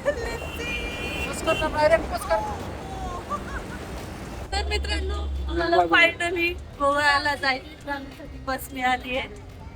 तर मित्रांनो, मला फायनली गोव्याला जायची बस मिळाली आहे.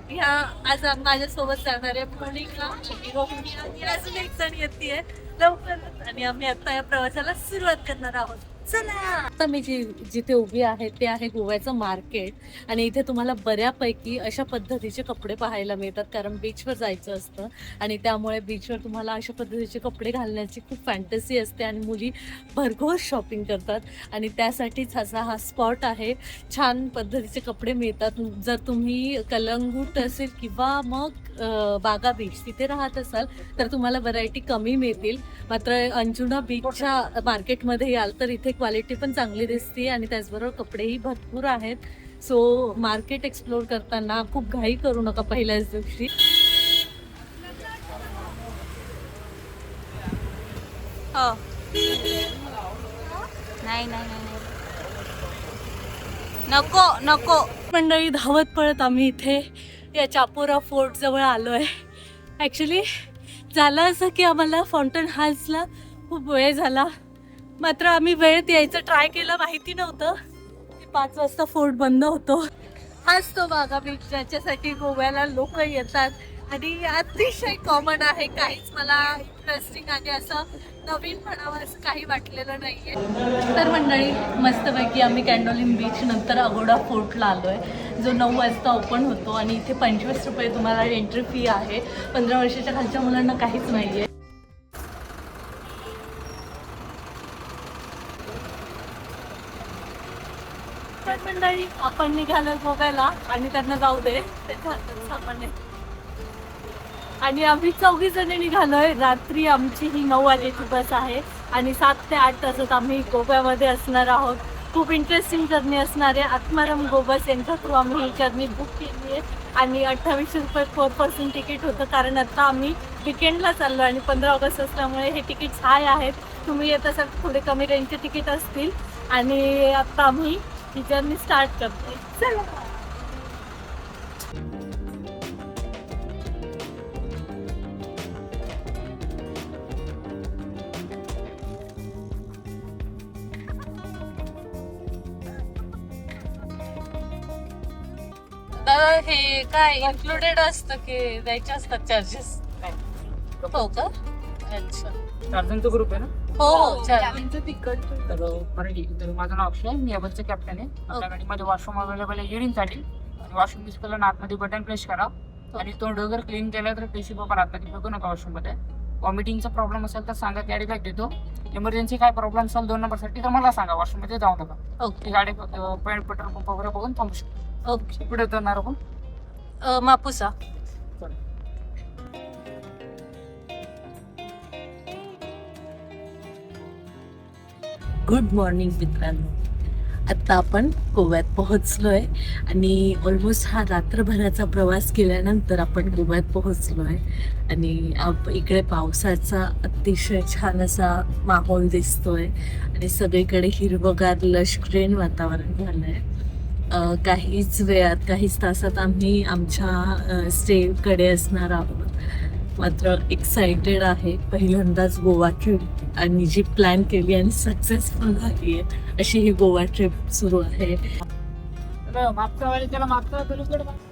ह्या आज माझ्यासोबत जाणाऱ्या मोनिका आणि अजून एक जण येते लवकरच, आणि आम्ही आता या प्रवासाला सुरुवात करणार आहोत. चला. आता मी जिथे उभी आहे ते आहे गोव्याचं मार्केट, आणि इथे तुम्हाला बऱ्यापैकी अशा पद्धतीचे कपडे पाहायला मिळतात, कारण बीचवर जायचं असतं आणि त्यामुळे बीचवर तुम्हाला अशा पद्धतीचे कपडे घालण्याची खूप फॅन्टसी असते आणि मुली भरघोस शॉपिंग करतात, आणि त्यासाठीच असा हा स्पॉट आहे. छान पद्धतीचे कपडे मिळतात. जर तुम्ही कलंगूट असेल किंवा मग बागा बीच तिथे राहत असाल तर तुम्हाला व्हरायटी कमी मिळतील. मात्र अंजुना बीचच्या मार्केटमध्ये याल तर इथे क्वालिटी पण चांगली दिसते आणि त्याचबरोबर कपडेही भरपूर आहेत. सो मार्केट एक्सप्लोर करताना खूप घाई करू नका पहिल्याच दिवशी. हो. नाही नाही नाही नको नको. मंडळी, धावत पळत आम्ही इथे या चापोरा फोर्ट जवळ आलोय. ॲक्च्युली झालं असं की आम्हाला फाउंटन हाऊसला खूप वेळ झाला, मात्र आम्ही वेळेत यायचं ट्राय केलं. माहिती नव्हतं की 5 वाजता फोर्ट बंद होतो. हाच तो बागा बीच ज्याच्यासाठी गोव्याला लोक येतात, आणि अतिशय कॉमन आहे. काहीच मला इंटरेस्टिंग आणि असं नवीन म्हणावं असं काही वाटलेलं नाहीये. तर मंडळी, मस्तपैकी आम्ही कॅन्डोलिन बीच नंतर अगोडा फोर्टला आलोय, जो 9 वाजता ओपन होतो, आणि इथे 25 रुपये तुम्हाला एंट्री फी आहे. 15 वर्षाच्या खालच्या मुलांना काहीच नाहीये. तर मंडळी, आपण निघालो गोव्याला आणि त्यांना जाऊ दे, त्याच्या हातात सामान आहे. आणि आम्ही 4 जण निघालोय. रात्री आमची ही 9 वाजेची बस आहे आणि 7 ते 8 तासात आम्ही गोव्यामध्ये असणार आहोत. खूप इंटरेस्टिंग जर्नी असणार आहे. आत्माराम गोबस यांच्या थ्रू आम्ही ही जर्नी बुक केली आहे, आणि 28 रुपये पर पर्सन तिकीट होतं, कारण आता आम्ही विकेंडला चाललो आणि 15 ऑगस्ट असल्यामुळे हे तिकीट्स हाय आहेत. तुम्ही येत असाल थोडे कमी रेंजचे तिकीट असतील, आणि आता आम्ही ही जर्नी स्टार्ट करतोय. चला. हे काय इन्क्लुडेड असतं की द्यायचे असतात चार्जेस? हो का? अच्छा. चारजणचा ग्रुप आहे ना? हो हो, चालेल. तर बरं ठीक आहे. तर माझं नाव अक्षय, मी या बसचं कॅप्टन आहे. आपल्या गाडीमध्ये वॉशरूम अवेलेबल आहे येण्यासाठी. वॉशरूम यूज केलं ना आतमध्ये बटन प्रेस करा, आणि तो डोगर क्लीन केला तर टिश्यू पेपर आतमध्ये फेकू नका वॉशरूममध्ये. वॉमिटिंगचा प्रॉब्लेम असेल तर सांगा, कॅरी बॅग देतो. इमर्जन्सी काय प्रॉब्लेम असेल 2 नंबरसाठी तर मला सांगा, वॉशरूममध्ये जाऊ नका. ओके. गाडी पेट्रोल पंप वगैरे बघून थांबू शकतो. ओके. पुढे उतरणार आपण. मापुसा. गुड मॉर्निंग मित्रांनो. आत्ता आपण गोव्यात पोहोचलोय, आणि ऑलमोस्ट हा रात्रभराचा प्रवास केल्यानंतर आपण गोव्यात पोहोचलोय, आणि इकडे पावसाचा अतिशय छान असा माहोल दिसतोय, आणि सगळीकडे हिरवगार लश ग्रीन वातावरण झालंय. काहीच तासात आम्ही आमच्या स्टेकडे असणार आहोत. मात्र एक्साइटेड आहे. पहिल्यांदाच गोवा ट्रिप आणि जी प्लॅन केली आणि सक्सेसफुल झाली आहे अशी ही गोवा ट्रिप सुरू आहे.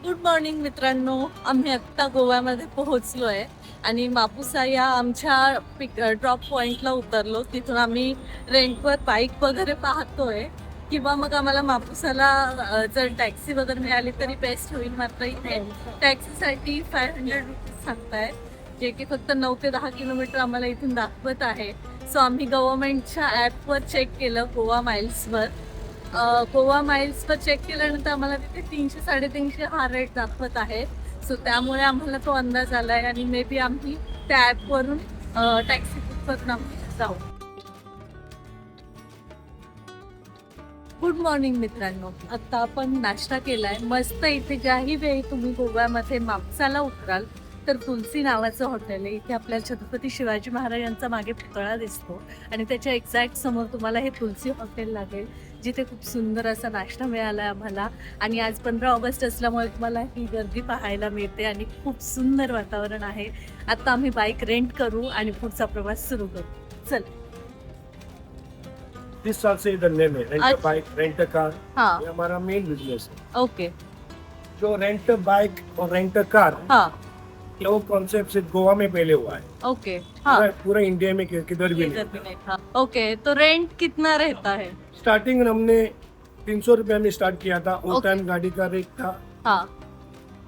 गुड मॉर्निंग मित्रांनो. आम्ही आत्ता गोव्यामध्ये पोहोचलोय आणि मापुसा या आमच्या ड्रॉप पॉइंटला उतरलो. तिथून आम्ही रेंटवर बाईक वगैरे पाहतोय, किंवा मग आम्हाला मापुसाला जर टॅक्सी वगैरे मिळाली तरी बेस्ट होईल. मात्र इथे टॅक्सीसाठी 500 रुपीज सांगताय, जे की फक्त 9 ते 10 किलोमीटर आम्हाला इथून दाखवत आहे. सो आम्ही गव्हर्नमेंटच्या ॲपवर चेक केलं, गोवा माइल्सवर. गोवा माइल्सवर चेक केल्यानंतर आम्हाला तिथे 300-350 हा रेट दाखवत आहे. सो त्यामुळे आम्हाला तो अंदाज आला आहे, आणि मे बी आम्ही त्या ॲपवरून टॅक्सी बुक करून आम्ही जाऊ. गुड मॉर्निंग मित्रांनो. आत्ता आपण नाश्ता केलाय मस्त. इथे ज्याही वेळी तुम्ही गोव्यामध्ये मापुसाला उतराल तर तुलसी नावाचं हॉटेल आहे. इथे आपल्याला छत्रपती शिवाजी महाराजांचा मागे पुतळा दिसतो, आणि त्याच्या एक्झॅक्ट समोर तुम्हाला हे तुलसी हॉटेल लागेल, जिथे खूप सुंदर असा नाश्ता मिळाला आहे आम्हाला. आणि आज 15 ऑगस्ट असल्यामुळे तुम्हाला ही गर्दी पाहायला मिळते आणि खूप सुंदर वातावरण आहे. आता आम्ही बाईक रेंट करू आणि पुढचा प्रवास सुरू करू. चल. 30 साल से इधर ले रेंट अच्छा। बाइक रेंट कार हाँ. ये हमारा मेन बिजनेस है. ओके. जो रेंट बाइक और रेंट कार हाँ. ये वो कॉन्सेप्ट सिर्फ गोवा में पहले हुआ है. ओके. हाँ. पूरा इंडिया में किधर भी इधर नहीं. भी नहीं था. ओके, तो रेंट कितना रहता है? स्टार्टिंग हमने 300 रुपया में स्टार्ट किया था. उस ओके। टाइम गाड़ी का रेट था हाँ.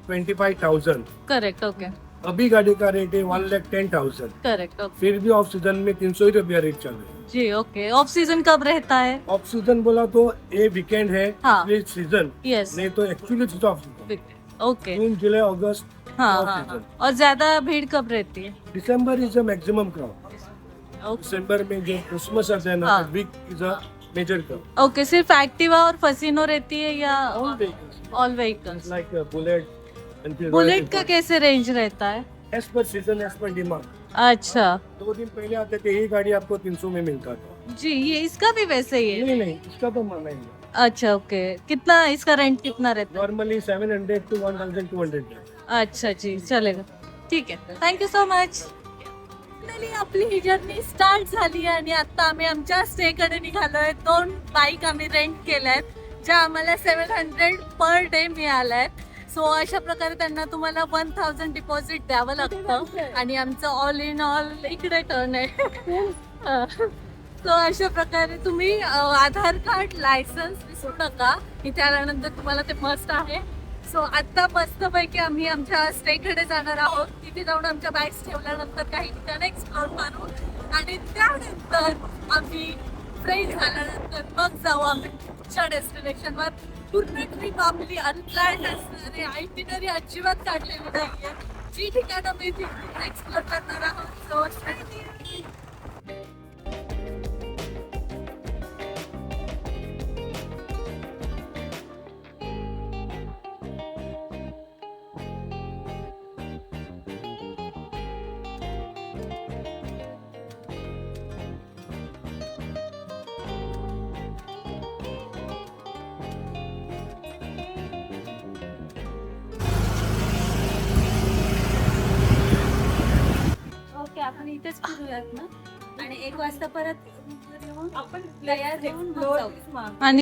25,000. करेक्ट. ओके. अभी गाड़ी का रेट है 1,10,000. करेक्ट. ओके. फिर भी ऑफ सीजन में 300 ही रुपया रेट चल रहा है. जी. ओके. ऑफ सीजन कब रहता है? ऑफ सीजन बोला तो ये वीकेंड है. हाँ. इसलिए सीजन यस. नहीं तो एक्चुअली ऑफ सीजन. ओके. जून जुलाई अगस्त हाँ ऑफ हाँ. सीजन. और ज्यादा भीड़ कब रहती है? December is the maximum crowd. Okay. दिसंबर में जो क्रिसमस आता है ना हाँ. Week is a major crowd. Okay. सिर्फ एक्टिवा और फसीनो रहती है या all vehicles all vehicles? Like Bullet Enfield. Bullet का कैसे रेंज रहता है? As per season as per demand. अच्छा. 2 दिन पहले आते थे यही गाड़ी आपको 300 में मिलता था. जी, ये इसका भी वैसे ही है? नहीं नहीं इसका तो माना ही नहीं. अच्छा. ओके. कितना इसका रेंट कितना रहता है? Normally 700 to 1,200. अच्छा जी, चलेगा. ठीक आहे. Thank you so much. आपली ही जर्नी स्टार्ट झाली आहे आणि आता आम्ही आमच्या स्टे कडे निघालोय. 2 बाईक आम्ही रेंट केल्यात ज्या आम्हाला 700 पर डे मिळाल्यात. सो अशा प्रकारे त्यांना तुम्हाला 1,000 डिपॉझिट द्यावं लागतं आणि आमचं ऑल इन ऑल इकडे टर्न आहे. सो अशा प्रकारे तुम्ही आधार कार्ड लायसन्स विसरू नका. इथे आल्यानंतर तुम्हाला ते मस्ट आहे. सो आता मस्तपैकी आम्ही आमच्या स्टेकडे जाणार आहोत. तिथे जाऊन आमच्या बॅग्स ठेवल्यानंतर काही ठिकाण एक्सप्लोर करू आणि त्यानंतर आम्ही फ्रेश झाल्यानंतर मग जाऊ आम्ही पुढच्या डेस्टिनेशनवर. पूर्ण ट्रिप आपली अनप्लॅन्ड असणारी आयटिनरी अजिबात काढलेली नाहीये. जी ठिकाणं मी एक्सप्लोर करणार आहोत. सो ओके, आपण इथेच फिरूयात ना आणि 1 वाजता परत आपण तयार होऊन जाऊ. आणि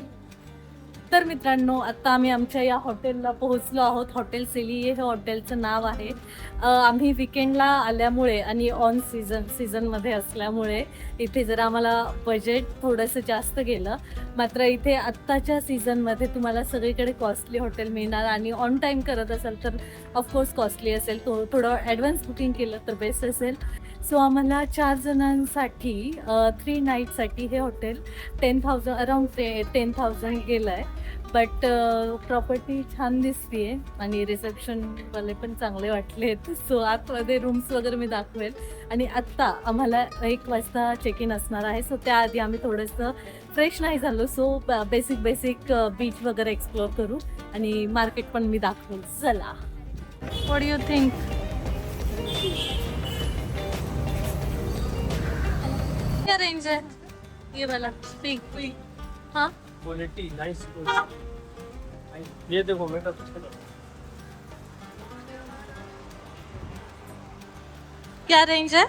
तर मित्रांनो, आता आम्ही आमच्या या हॉटेलला पोहोचलो आहोत. हॉटेल सेलिये हे हॉटेलचं नाव आहे. आम्ही विकेंडला आल्यामुळे आणि ऑन सीझनमध्ये असल्यामुळे इथे जरा आम्हाला बजेट थोडंसं जास्त गेलं. मात्र इथे आत्ताच्या सीझनमध्ये तुम्हाला सगळीकडे कॉस्टली हॉटेल मिळणार आणि ऑन टाईम करत असाल तर ऑफकोर्स कॉस्टली असेल. थोडं ॲडव्हान्स बुकिंग केलं तर बेस्ट असेल. सो आम्हाला 4 जणांसाठी 3 नाईटसाठी हे हॉटेल 10,000 अराउंड 10,000 गेलं आहे. बट प्रॉपर्टी छान दिसते आहे आणि रिसेप्शनवाले पण चांगले वाटले आहेत. सो आतमध्ये रूम्स वगैरे मी दाखवेल. आणि आत्ता आम्हाला 1 वाजता चेक इन असणार आहे. सो त्याआधी आम्ही थोडंसं फ्रेश नाही झालो. सो बेसिक बीच वगैरे एक्सप्लोर करू आणि मार्केट पण मी दाखवेल. चला. What do you think? क्या रेंज है ये वाला? स्पीक. हाँ, क्वालिटी नाइस. ये देखो बेटा क्या रेंज है?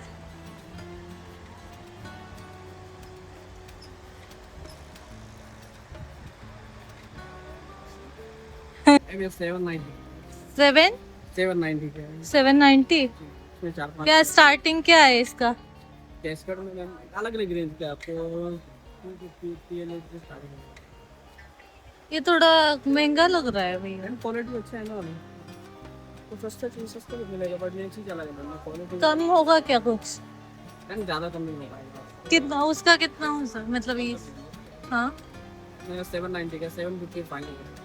ये 790 790 790 इसमें 4-5 क्या स्टार्टिंग क्या है इसका? कैश कार्ड में अलग अलग रेंज के आपको 250 PLA से स्टार्टिंग है. ये थोड़ा महंगा लग रहा है भैया. क्वालिटी अच्छा है ना. तो सस्ता चीज सस्ता भी मिलेगा बट ये चीज अलग है. क्वालिटी कम होगा क्या कुछ? ज़्यादा कम नहीं हो पाएगा. कितना उसका कितना हो सर मतलब ये? हाँ, 790 का 750 फाइनल है.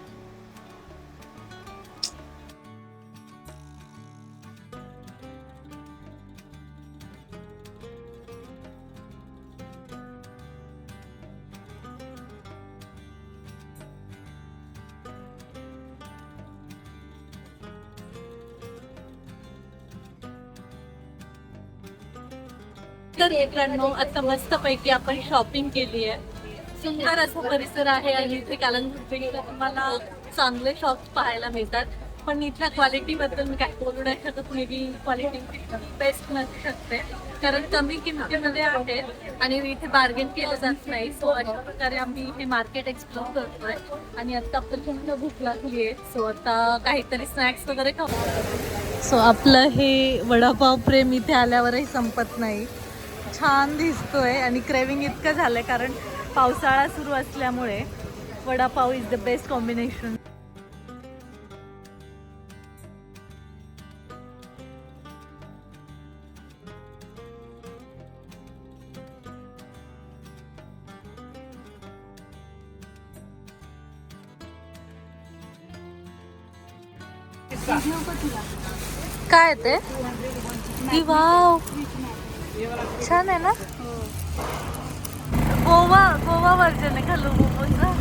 तर मित्रांनो, आता मस्तपैकी आपण शॉपिंग केली आहे. सुंदर असा परिसर आहे आणि इथे कालंगुटला तुम्हाला चांगले शॉप्स पाहायला मिळतात. पण इथल्या क्वालिटीबद्दल मी काही बोलू नाही शकत. मे बी क्वालिटी बेस्ट नसू शकते कारण कमी किमतीमध्ये आहे आणि इथे बार्गेन केलं जात नाही. सो अशा प्रकारे आम्ही हे मार्केट एक्सप्लोर करतोय आणि आता प्रचंड भूक लागली आहे. सो आता काहीतरी स्नॅक्स वगैरे खाऊ. सो आपलं हे वडापाव प्रेम इथे आल्यावरही संपत नाही. छान दिसतोय आणि क्रेविंग इतकं झालंय कारण पावसाळा सुरू असल्यामुळे vada pav is the best combination. काय ते वाव छान आहे ना. गोवा वर्जन आहे खालू मोमोचा.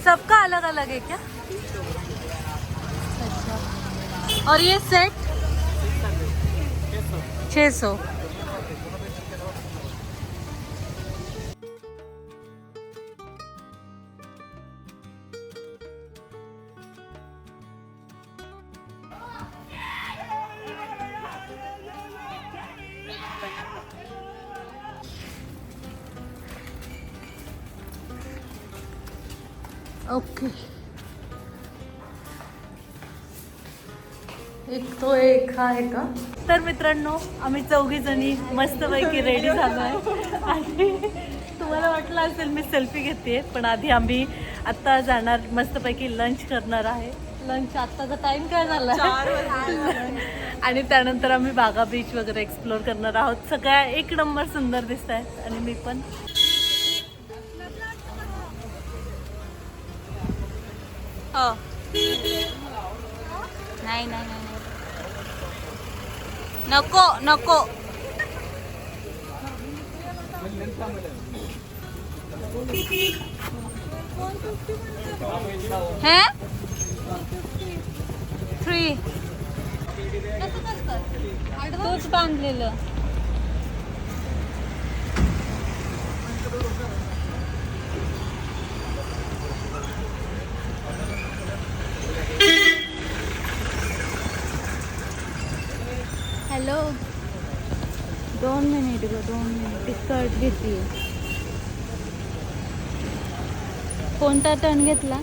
सबका अलग अलग है क्या? अच्छा. और ये सेट 600. ओके. एक हा आहे का? तर मित्रांनो आम्ही 4 जणी मस्तपैकी रेडी झालो आहे आणि तुम्हाला वाटलं असेल मी सेल्फी घेते पण आधी आम्ही आत्ता जाणार मस्तपैकी लंच करणार आहे. लंच आत्ताचा टाइम काय झाला आणि त्यानंतर आम्ही बागा बीच वगैरे एक्सप्लोर करणार आहोत. सगळ्या एक नंबर सुंदर दिसत आहेत आणि मी पण. हो. नाही नाही नाही नको नको. हे 3 तोच बांधलेलं. हॅलो 2 मिनिट ग 2 मिनिट. स्कर्ट घेतली. कोणता टर्न घेतला?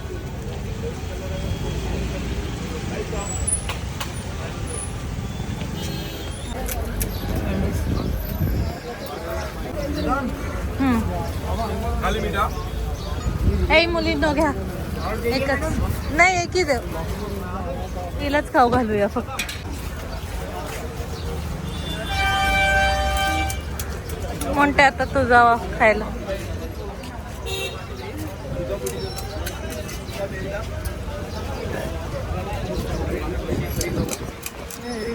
हे मुलींनो घ्या एकच. नाही एकही देव. तिलाच खाऊ घालूया फक्त. म्हणते आता तू जावा खायला.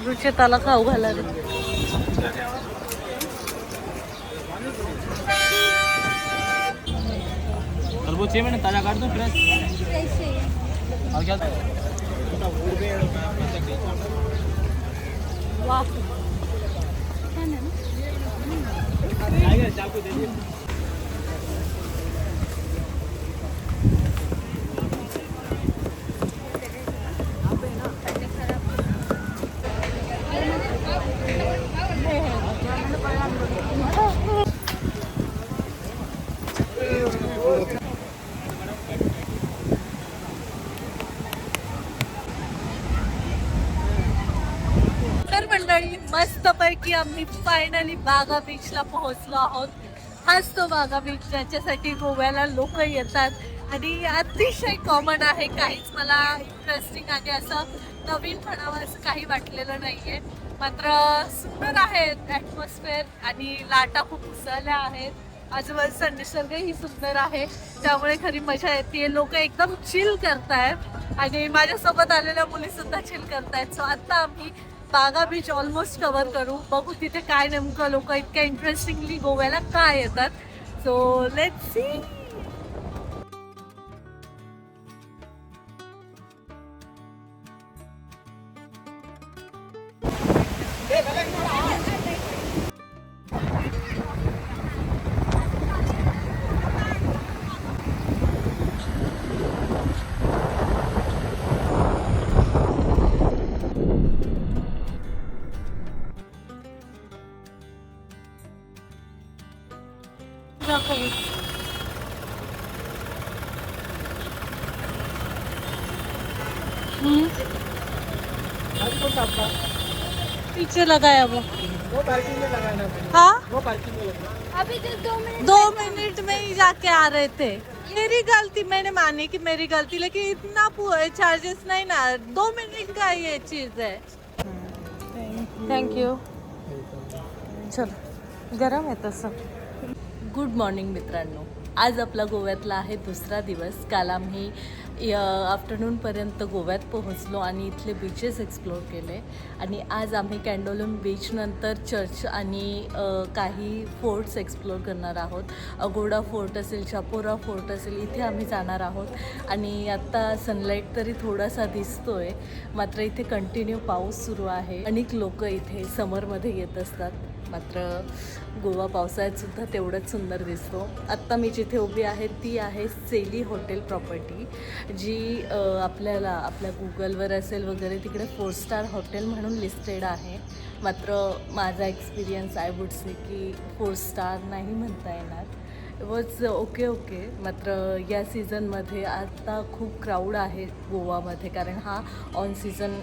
रुचिताला खाऊ घाला रे. वो चाहिए मैंने ताजा काट दूं फ्रेश और क्या वाह आएगा चाकू दे दिए. तर मंडळी मस्तपैकी आम्ही फायनली बागा बीचला पोहोचलो आहोत. हाच तो बागा बीच ज्याच्यासाठी गोव्याला लोक येतात आणि अतिशय कॉमन आहे. काहीच मला इंटरेस्टिंग आणि असं नवीन म्हणावं असं काही वाटलेलं नाहीये. मात्र सुंदर आहे ॲटमॉस्फिअर आणि लाटा खूप उसळल्या आहेत. आजूबाजूचा निसर्गही सुंदर आहे, त्यामुळे खरी मजा येते. लोक एकदम चिल करतायत आणि माझ्यासोबत आलेल्या मुली सुद्धा चिल करतायत. सो आता आम्ही बागा बीच ऑलमोस्ट कव्हर करू. बघू तिथे काय नेमकं लोक इतक्या इंटरेस्टिंगली गोव्याला काय येतात. So let's see. पीछे लगाया वो। वो पार्किंग में लगाना है। हाँ, वो पार्किंग में लगाना अभी जस्ट 2 मिनट में ही जाके आ रहे थे। मेरी गलती, मैंने मानी कि मेरी गलती, लेकिन इतना चार्जेस नहीं ना, 2 मिनट का ये चीज है। Thank you. चलो, गरम आहे तसं. गुड मॉर्निंग मित्रांनो. आज आपला गोव्यातला आहे दुसरा दिवस. काल आम्ही आफ्टरनूनपर्यंत गोव्यात पोहोचलो आणि इथले बीचेस एक्सप्लोर केले आणि आज आम्ही कॅन्डोलम बीचनंतर चर्च आणि काही फोर्ट्स एक्सप्लोर करणार आहोत. अगोडा फोर्ट असेल, चापोरा फोर्ट असेल, इथे आम्ही जाणार आहोत. आणि आत्ता सनलाईट तरी थोडासा दिसतो आहे, मात्र इथे कंटिन्यू पाऊस सुरू आहे. अनेक लोक इथे समरमध्ये येत असतात, मात्र गोवा पावसाळ्यातसुद्धा तेवढंच सुंदर दिसतो. आत्ता मी जिथे उभी आहे ती आहे सेली हॉटेल प्रॉपर्टी, जी आपल्याला आपल्या गुगलवर असेल वगैरे तिकडे 4 स्टार हॉटेल म्हणून लिस्टेड आहे. मात्र माझा एक्सपिरियन्स आय वुड से की 4 स्टार नाही म्हणता येणार. Was okay. मात्र या सीझनमध्ये आता खूप क्राऊड आहे गोवामध्ये, कारण हा ऑन सीझन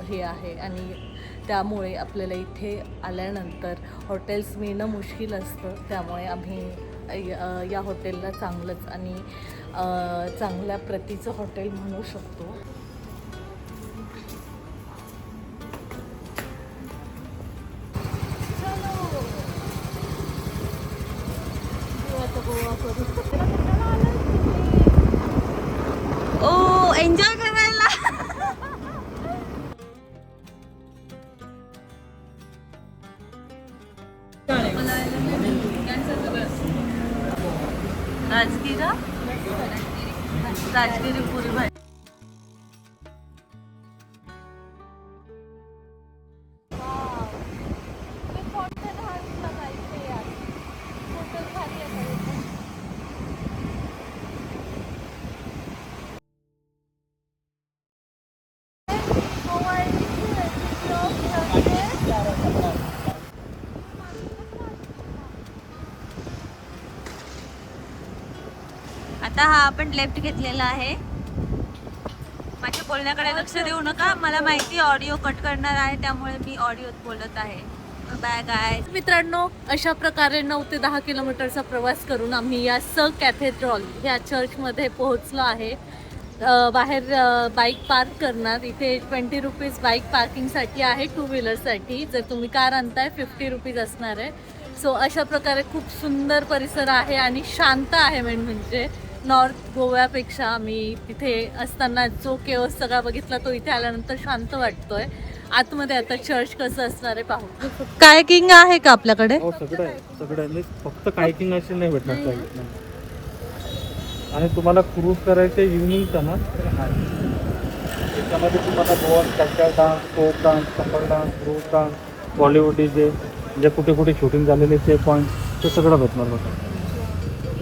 हे आहे आणि त्यामुळे आपल्याला इथे आल्यानंतर हॉटेल्स मिळणं मुश्किल असतं. त्यामुळे आम्ही या हॉटेलला चांगलंच आणि चांगल्या प्रतीचं हॉटेल म्हणू शकतो. ओ, एन्जॉय करायला. राजगिरी पुरी भाजी. आता हा आपण लेफ्ट घेतलेला आहे. माझ्या बोलण्याकडे लक्ष देऊ नका, मला माहिती ऑडिओ कट करणार आहे, त्यामुळे मी ऑडिओत बोलत आहे. Bye guys. मित्रांनो, अशा प्रकारे 9 ते 10 किलोमीटरचा प्रवास करून आम्ही या स कॅथेड्रॉल ह्या चर्चमध्ये पोहोचलो आहे. बाहेर बाईक पार्क करणार. इथे 20 रुपीज बाईक पार्किंगसाठी आहे, 2 व्हीलरसाठी. जर तुम्ही कार आणताय 50 रुपीज असणार आहे. सो अशा प्रकारे खूप सुंदर परिसर आहे आणि शांत आहे. मेन म्हणजे नॉर्थ गोव्यापेक्षा आम्ही तिथे असताना जो केओस सगळा बघितला तो इथे आल्यानंतर शांत वाटतोय. आतमध्ये आता चर्च कसं असणार आहे पाहू. कायकिंग आहे का आपल्याकडे? हो, सगळं आहे. फक्त कायकिंग असे नाही भेटणार काही. आणि तुम्हाला क्रूज करायचे इव्हनिंगचा ना, त्याच्यामध्ये तुम्हाला Goa culture dance, folk dance, couple dance, group dance, Bollywood DJ, जे कुठे कुठे शूटिंग झालेले ते पॉईंट ते सगळं भेटणार बघा.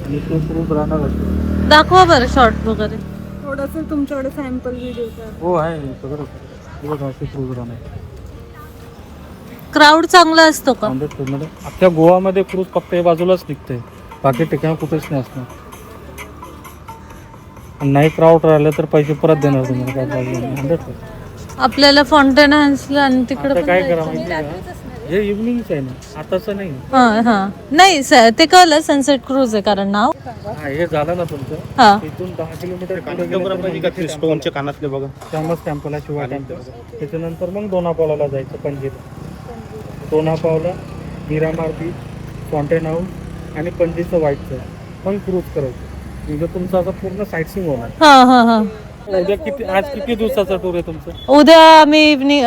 आणि ते क्रूज राहणार असतो. दाखवा बरं शॉर्ट वगैरे. थोडंसं तुमच्याकडे सॅम्पल व्हिडिओ. हो आहे सगळं. क्रूज राहणार. क्राऊड चांगला असतो का? 100% अख्ख्या गोवामध्ये क्रूज फक्त या बाजूलाच निघते, बाकी ठिकाणी कुठेच नाही असणार. नाही क्राऊड राहिलं तर पैसे परत देणार तुम्हाला. 100%. आपल्याला फाउंटेन हाऊसला आणि तिकडे आता काय करा माहिती आहे का? हे इव्हनिंगच आहे ना, आताचं नाही. नाही ते कळलं सनसेट क्रूज आहे कारण नाव. हा, हे झालं ना तुमचं. हा इथून 10 किलोमीटर पुढे गेलं तर मग स्टोनचे कानातले बघा. थॉमस टेम्पल आहे, शिवा टेम्पल. त्याच्यानंतर मग दोनापावला जायचं पणजीला. Dona Paula, Miramar beach, fountain house आणि पणजीचं व्हाईटचं मग क्रूज करायचं. म्हणजे तुमचं असं पूर्ण साईट सीइंग होणार. हा उद्या किती, आज किती दिवसाचा टूर आहे तुमचं? उद्या आम्ही इव्हनिंग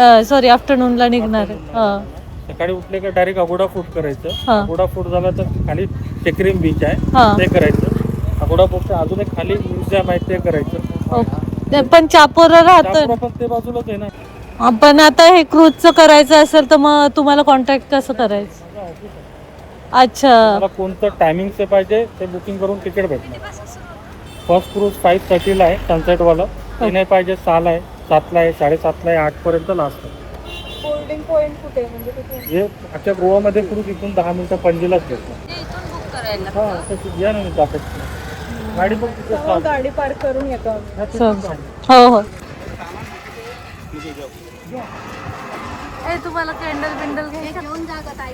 आफ्टरनूनला निघणार आहे. सकाळी उठले का डायरेक्ट अगोडा फूट करायचं. हा. अगोडा फूट झाला तर खाली टेकरीम बीच आहे, हा. ते करायचं. अगोडा फूटच्या अजून एक खाली म्युझियम आहे, ते करायचं. पण चापोरा राहतं. त्यामुळं पण ते बाजूलाच आहे ना. पण आता हे क्रूजचं करायचं असेल तर मग तुम्हाला कॉन्टॅक्ट कसं करायचं? अच्छा मला कोणतं टायमिंगचं पाहिजे ते बुकिंग करून तिकीट भेटणार. फर्स्ट क्रूज 5:30ला आहे सनसेटवाला. ते नाही पाहिजे 6ला आहे, 7ला आहे, 7:30ला आहे, 8पर्यंत लास्ट आहे. बोर्डिंग पॉइंट कुठे म्हणजे हे अख्ख्या गोवामध्ये क्रूज इथून 10 मिनिटं पणजीलाच भेटणार. इथून बुक करायला हा, तशी या ना मी दाखवतो. गाडी पण तिथे stop. गाडी पार्क करून येतो. हा, तिथे stop. हो तुम्हाला कॅन्डल बिंडल घेऊन जा ताई.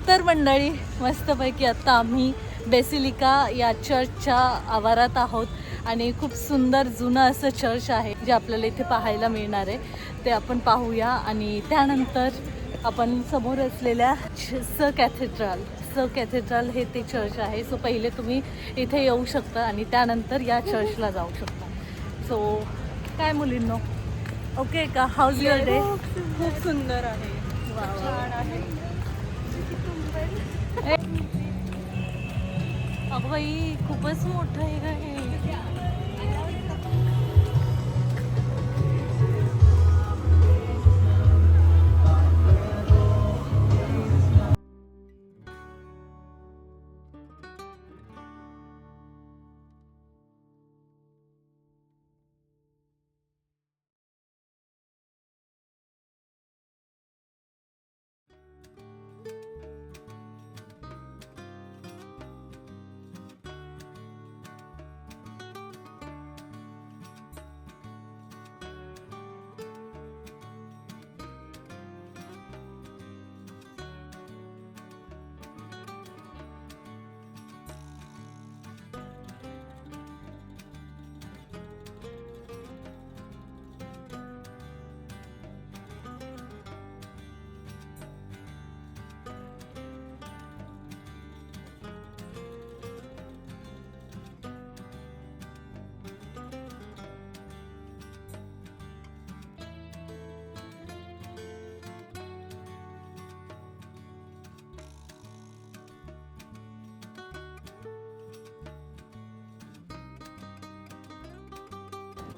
तर मंडळी मस्तपैकी आता आम्ही बेसिलिका या चर्चच्या आवारात आहोत आणि खूप सुंदर जुनं असं चर्च आहे जे आपल्याला इथे पाहायला मिळणार आहे. ते आपण पाहूया आणि त्यानंतर आपण समोर असलेल्या स कॅथेड्रल हे ते चर्च आहे. सो पहिले तुम्ही इथे येऊ शकता आणि त्यानंतर या चर्चला जाऊ शकता. सो काय मुलींनो, ओके का? House your day? खूप सुंदर आहे, छान आहे. अगं बाई खूपच मोठं आहे का हे?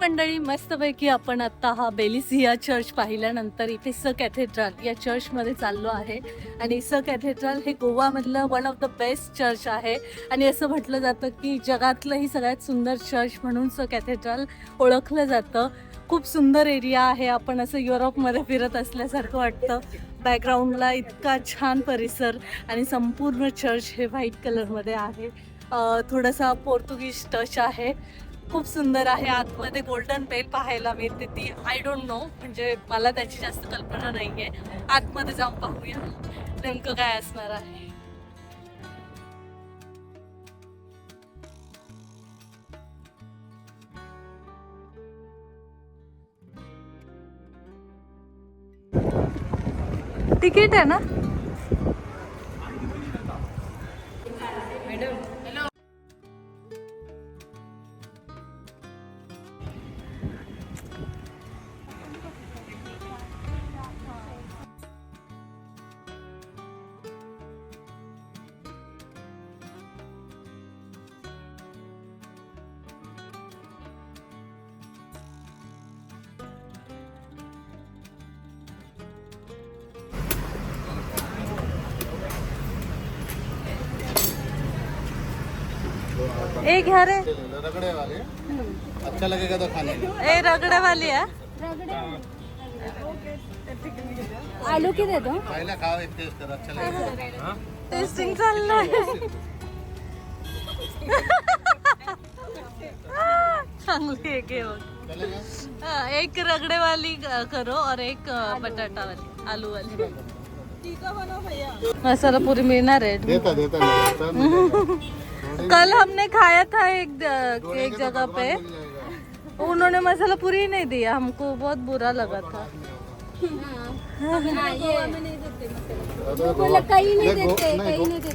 मंडळी मस्तपैकी आपण आता हा बेलिसिया चर्च पाहिल्यानंतर इथे स कॅथेड्रल या चर्चमध्ये चाललो आहे. आणि स कॅथेड्रल हे गोवामधलं one of the best church आहे आणि असं म्हटलं जातं की जगातलंही सगळ्यात सुंदर चर्च म्हणून स कॅथेड्रल ओळखलं जातं. खूप सुंदर एरिया आहे. आपण असं युरोपमध्ये फिरत असल्यासारखं वाटतं. बॅकग्राऊंडला इतका छान परिसर आणि संपूर्ण चर्च हे व्हाईट कलरमध्ये आहे. थोडासा पोर्तुगीज टच आहे. खूप सुंदर आहे. आतमध्ये गोल्डन बेल पाहायला मिळते. ती आय डोंट नो, म्हणजे मला त्याची जास्त कल्पना नाही आहे. आतमध्ये जाऊन पाहूया नेमकं काय असणार आहे. तिकीट आहे ना? ए घ्या रे. रगड़े वाले अच्छा लगेगा तो खाने में. ए रगडे वाली है. आलू की दे दो. पहले खाओ, एक टेस्ट करो, अच्छा लगेगा. टेस्टिंग चाललंय. चांगली है घे मग. हाँ, एक रगड़े वाली करो और एक बटाटा वाली आलू वाली. मसाला पूरी मिलना है. देता देता नहीं, कल हमने खाया था एक जगह पे, उन्होंने मसाला पूरी ही नहीं दिया हमको, बहुत बुरा लगा था.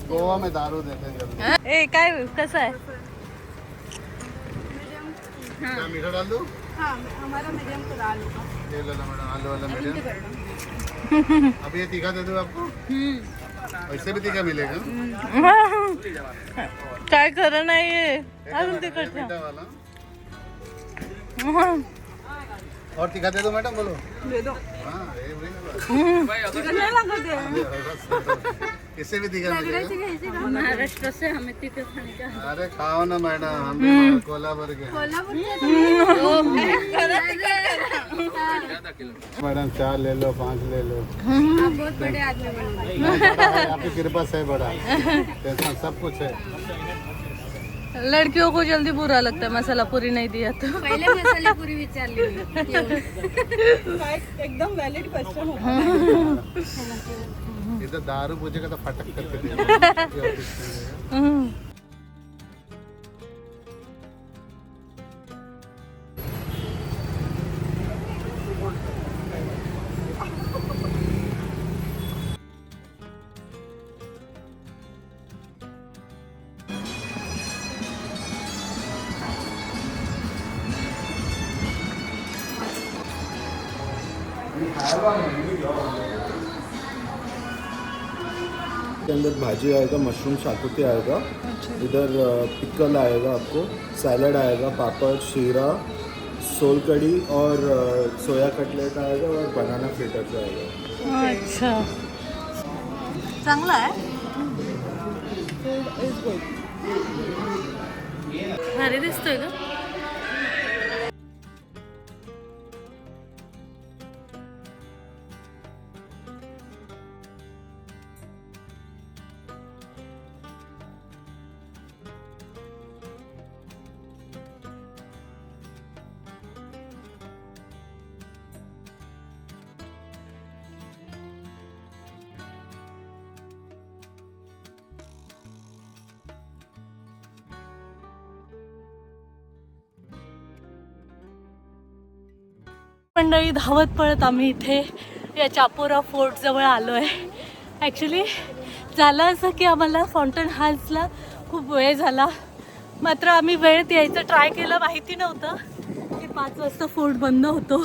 गोवा में दारू देते हैं जल्दी. ए काय कसं आहे? क्या मीठा डाल दो? ये लो ना मैडम, आलू वाला मीडियम. अब ये तीखा दे दो आपको. ऐसे भी तीखा मिलेगा. काय खरं नाहीये अजून तिकडचं. मीठा वाला. और तीखा दे दो मैडम, बोलो. दे दो. हाँ, ये वही बात. इससे भी तीखा मिलेगा. महाराष्ट्र से हमें तीखे खाने का. अरे खाओ ना मैडम, हम भी कोल्हापुर के. मैडम 4 ले लो, 5 ले लो. बहुत बड़े आदमी. आपकी कृपा से बड़ा टेंशन सब कुछ है. लड़कियों को जल्दी बुरा लगता है मसाला पूरी नहीं दिया तो. पहिले मसाले पुरी विचारली. एकदम वैलिड क्वेश्चन. इधर दारू पूछेगा तो फटक करके दे. के अंदर भाजी आएगा, मशरूम शाकुती आएगा, इधर पिकल आएगा, आपको सैलड आएगा, पापड़, शीरा, सोल कड़ी और सोया कटलेट आएगा और बनाना फ्रिटर्स आएगा. अच्छा, चांगला आहे. भारी दिसतोय का? मंडळी धावत पळत आम्ही इथे या चापोरा फोर्ट जवळ आलो आहे. ॲक्च्युली झालं असं की आम्हाला फाउंटन हाल्सला खूप वेळ झाला, मात्र आम्ही वेळेत यायचं ट्राय केलं. माहिती नव्हतं की 5 वाजता फोर्ट बंद होतो,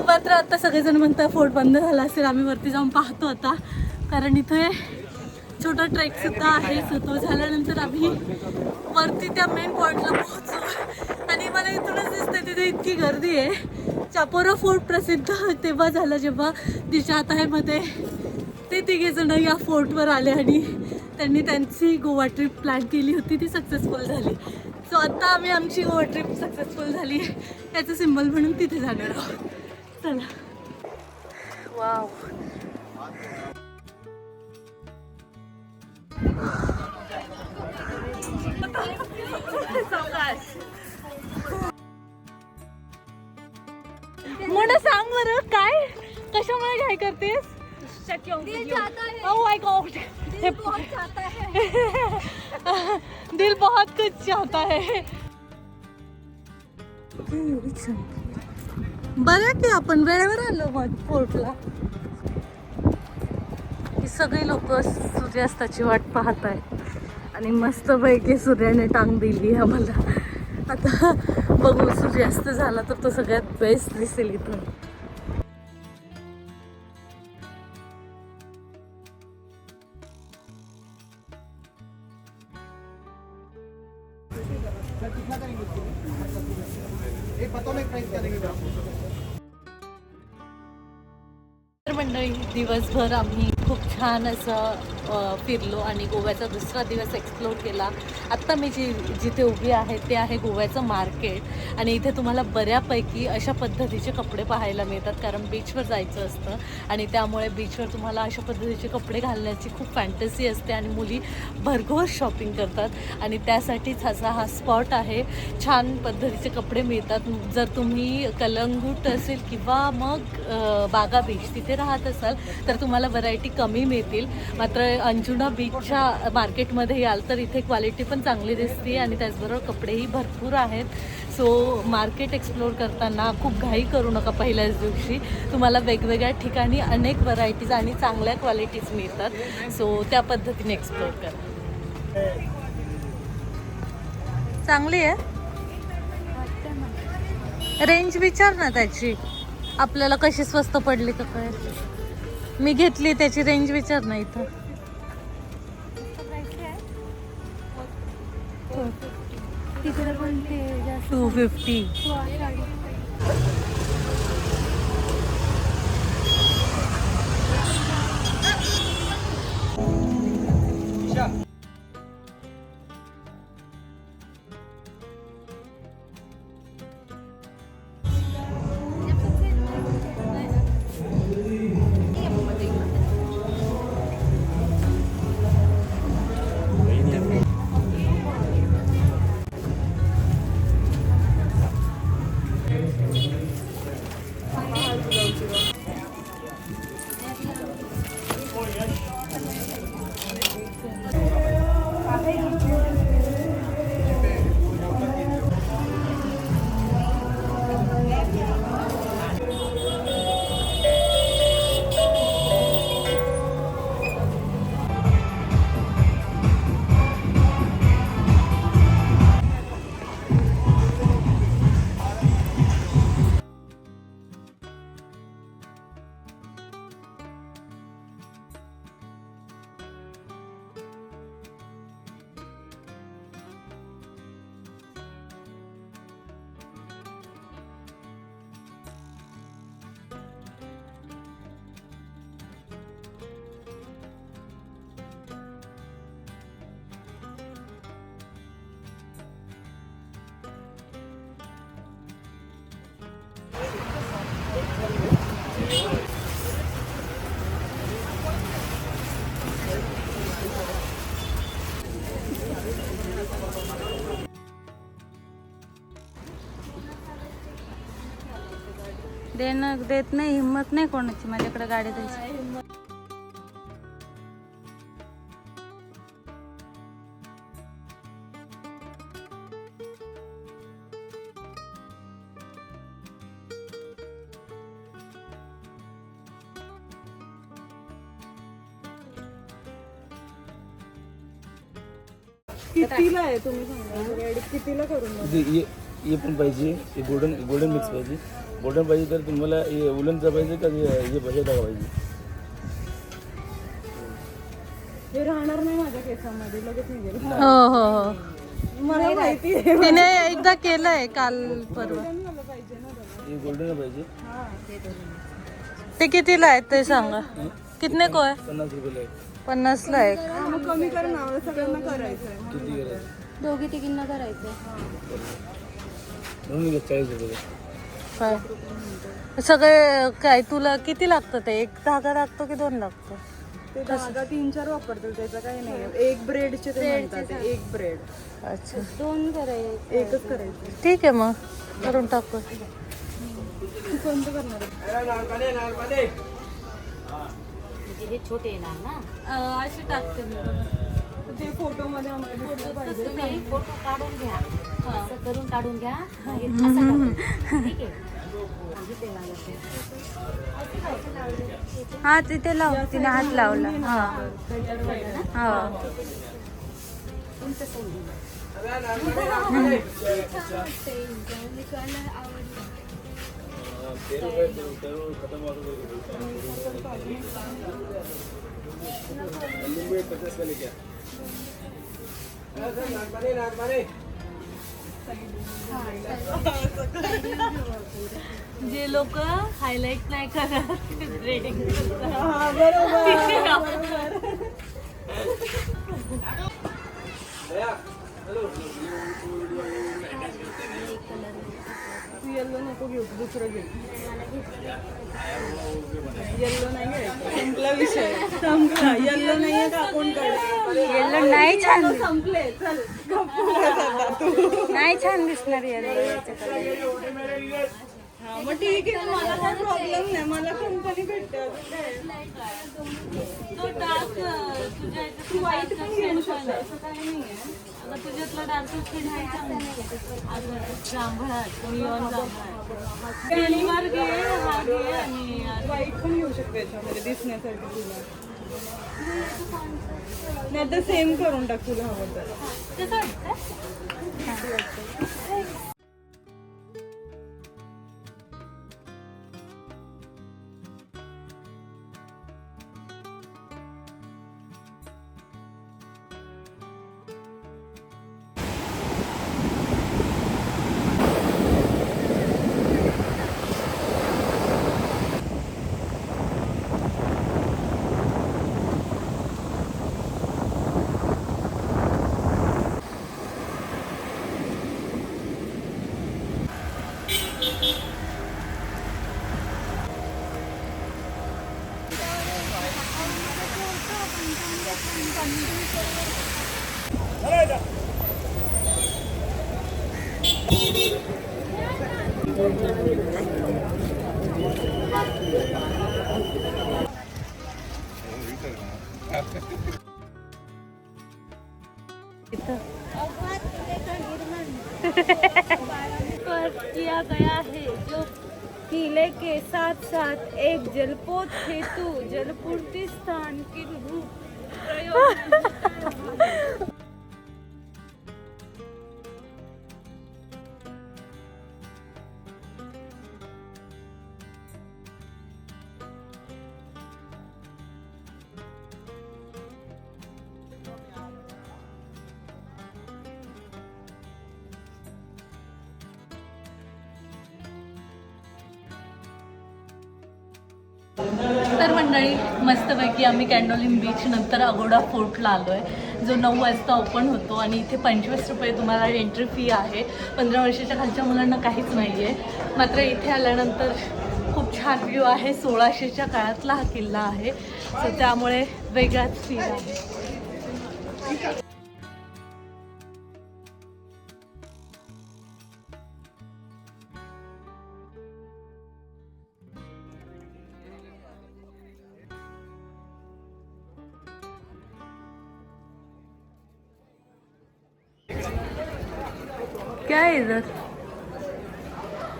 मात्र आता सगळेजण म्हणतात फोर्ट बंद झाला असेल. आम्ही वरती जाऊन पाहतो आता, कारण इथे छोटा ट्रेकसुद्धा आहे. सो तो झाल्यानंतर आम्ही वरती त्या मेन पॉईंटला पोहोचलो आणि मला इथूनच दिसते तिथे इतकी गर्दी आहे. चापोरा फोर्ट प्रसिद्ध तेव्हा झालं जेव्हा दिशा मध्ये ते 3 जण या फोर्टवर आले आणि त्यांनी त्यांची गोवा ट्रिप प्लॅन केली होती, ती सक्सेसफुल झाली. सो आत्ता आम्ही आमची गोवा ट्रिप सक्सेसफुल झाली त्याचं सिम्बल म्हणून तिथे जाणार आहोत. चला. वाव, मोठं सांग बरं, काय कशामुळे घाई करतेस? दिल बहुत कुछ चाहता है. बरं की आपण वेळेवर आलो मग फोर्टला. ही सगळी लोक सूर्यास्ताची वाट पाहत आहेत आणि मस्तपैकी सूर्याने टांग दिली आम्हाला. आता बघू, सूर्यास्त झाला तर तो सगळ्यात बेस्ट दिसेल इथून. मंडळी, दिवसभर आम्ही खूप छान असं फिरलो आणि गोव्याचा दुसरा दिवस एक्सप्लोर केला. आत्ता मी जिथे उभी आहे ते आहे गोव्याचं मार्केट आणि इथे तुम्हाला बऱ्यापैकी अशा पद्धतीचे कपडे पाहायला मिळतात, कारण बीचवर जायचं असतं आणि त्यामुळे बीचवर तुम्हाला अशा पद्धतीचे कपडे घालण्याची खूप फॅन्टसी असते आणि मुली भरघोस शॉपिंग करतात आणि त्यासाठीच हा स्पॉट आहे. छान पद्धतीचे कपडे मिळतात. जर तुम्ही कलंगूट असेल किंवा मग बागा बीच तिथे राहत असाल तर तुम्हाला व्हरायटी कमी मिळतील. मात्र अंजुना बीचच्या मार्केटमध्ये याल तर इथे क्वालिटी पण चांगली दिसते आणि त्याचबरोबर कपडेही भरपूर आहेत. सो मार्केट एक्सप्लोर करताना खूप घाई करू नका. पहिल्याच दिवशी तुम्हाला वेगवेगळ्या ठिकाणी अनेक व्हरायटीज आणि चांगल्या क्वालिटीज मिळतात. सो त्या पद्धतीने एक्सप्लोर करा. चांगली आहे. रेंज विचार ना त्याची, आपल्याला कशी स्वस्त पडली का काय. मी घेतली त्याची रेंज विचार ना इथं. 250. देत नाही, हिंमत नाही कोणाची माझ्याकडे गाडी द्यायची. कितीला आहे तुम्ही सांगा, कितीला करून ये पण पाहिजे, हे गोल्डन मिक्स पाहिजे. गोल्डन पाहिजे तर तुम्हाला हे उलनचं पाहिजे का हे पाहिजे पाहिजे. हे राहणार नाही माझ्या केसामध्ये, लगेच निघेल. हो हो हो, मला माहिती आहे. तिने एकदा केलंय काल परवा. हे गोल्डन पाहिजे. ते कितीला आहे ते सांगा. कितने को आहे? 50 रुपयाला आहे. 50 ला आहे. मग कमी कर ना, सगळ्यांना करायचंय. किती करायचं? दोघी तिघींना करायचं. म्हणून 40 रुपये. काय सगळे काय तुला किती लागतं ते? एक धागा लागतो की 2 लागतो? ते धागा 3-4 वापरतील, त्याचं काही नाही. एक ब्रेडचे ते म्हणतात, एक ब्रेड. अच्छा, 2 करायचं. एकच करायचं. ठीक आहे, मग करून टाकू. तू कोणतं करणार आहे? हे छोटे येणार ना, असे टाकते मी. ते फोटो मध्ये आम्हाला पाहिजे. तुम्ही फोटो काढून घ्या, असं करून काढून घ्या. ठीक आहे. हा तिथे लाव, तिने हात लावला. हा हा, जे लोक हायलाइट नाही करत, रेडिंग तू येल्लो नको घेऊ, तू दुसरं घे. येल्लो नाही घ्यायचं, संपला विषय, संपला. येल्लो नाहीये का अकाउंटकडे? येल्लो नाही छान संपले. चल गप्प बस आता तू. नाही छान दिसणार हा मग ठीक आहे, मला काय प्रॉब्लेम नाही, मला कंपनी भेटते. तू वाईट पण घेऊ शकते, असं काही नाही आहे. तुझ्यातला डार्क शेड शनिवार घे, हा घे आणि वाईट पण घेऊ शकते याच्यामध्ये दिसण्यासाठी तुला. नाही तर सेम करून टाक तुला हवं तर. कसं वाटतं? किया गया है जो किले के साथ साथ एक जलपोत हेतु जलपूर्ति स्थान के रूप प्रयोग तर मंडळी मस्तपैकी आम्ही कॅन्डोलिन बीच नंतर अगोडा फोर्टला आलो आहे, जो 9 वाजता ओपन होतो आणि इथे 25 रुपये तुम्हाला एंट्री फी आहे. 15 वर्षाच्या खालच्या मुलांना काहीच नाही आहे. मात्र इथे आल्यानंतर खूप छान व्ह्यू आहे. 1600च्या काळातला हा किल्ला आहे, तर त्यामुळे वेगळाच फील आहे. काय इधर.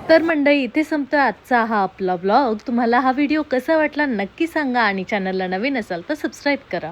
तर मंडळी इथे संपतोय आजचा हा आपला ब्लॉग. तुम्हाला हा व्हिडिओ कसा वाटला नक्की सांगा आणि चॅनलला नवीन असाल तर सबस्क्राईब करा.